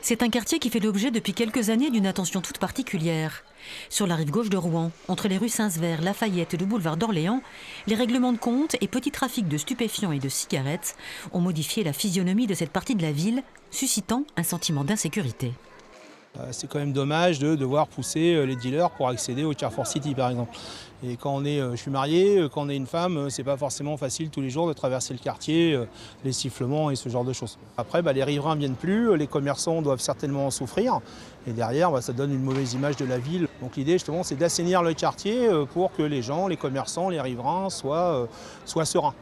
C'est un quartier qui fait l'objet depuis quelques années d'une attention toute particulière. Sur la rive gauche de Rouen, entre les rues Saint-Sever, Lafayette et le boulevard d'Orléans, les règlements de compte et petits trafics de stupéfiants et de cigarettes ont modifié la physionomie de cette partie de la ville, suscitant un sentiment d'insécurité. C'est quand même dommage de devoir pousser les dealers pour accéder au Carrefour City par exemple. Et quand je suis marié, quand on est une femme, c'est pas forcément facile tous les jours de traverser le quartier, les sifflements et ce genre de choses. Après, les riverains ne viennent plus, les commerçants doivent certainement en souffrir. Et derrière, ça donne une mauvaise image de la ville. Donc l'idée justement, c'est d'assainir le quartier pour que les gens, les commerçants, les riverains soient sereins.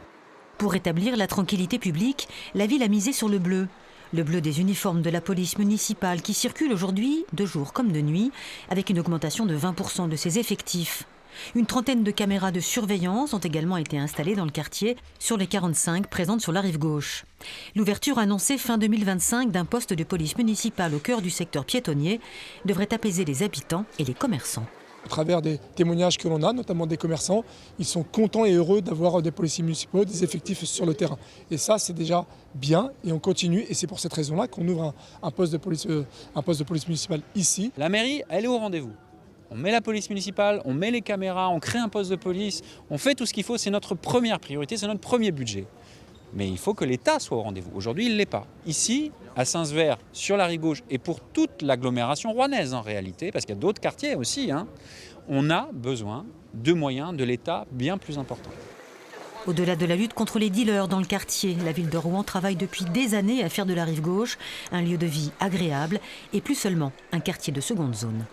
Pour rétablir la tranquillité publique, la ville a misé sur le bleu. Le bleu des uniformes de la police municipale qui circule aujourd'hui, de jour comme de nuit, avec une augmentation de 20% de ses effectifs. Une trentaine de caméras de surveillance ont également été installées dans le quartier, sur les 45 présentes sur la rive gauche. L'ouverture annoncée fin 2025 d'un poste de police municipale au cœur du secteur piétonnier devrait apaiser les habitants et les commerçants. À travers des témoignages que l'on a, notamment des commerçants, ils sont contents et heureux d'avoir des policiers municipaux, des effectifs sur le terrain. Et ça, c'est déjà bien et on continue. Et c'est pour cette raison-là qu'on ouvre un poste de police municipale ici. La mairie, elle est au rendez-vous. On met la police municipale, on met les caméras, on crée un poste de police, on fait tout ce qu'il faut. C'est notre première priorité, c'est notre premier budget. Mais il faut que l'État soit au rendez-vous. Aujourd'hui, il ne l'est pas. Ici, à Saint-Sever, sur la rive gauche, et pour toute l'agglomération rouennaise en réalité, parce qu'il y a d'autres quartiers aussi, on a besoin de moyens de l'État bien plus importants. Au-delà de la lutte contre les dealers dans le quartier, la ville de Rouen travaille depuis des années à faire de la rive gauche un lieu de vie agréable et plus seulement un quartier de seconde zone.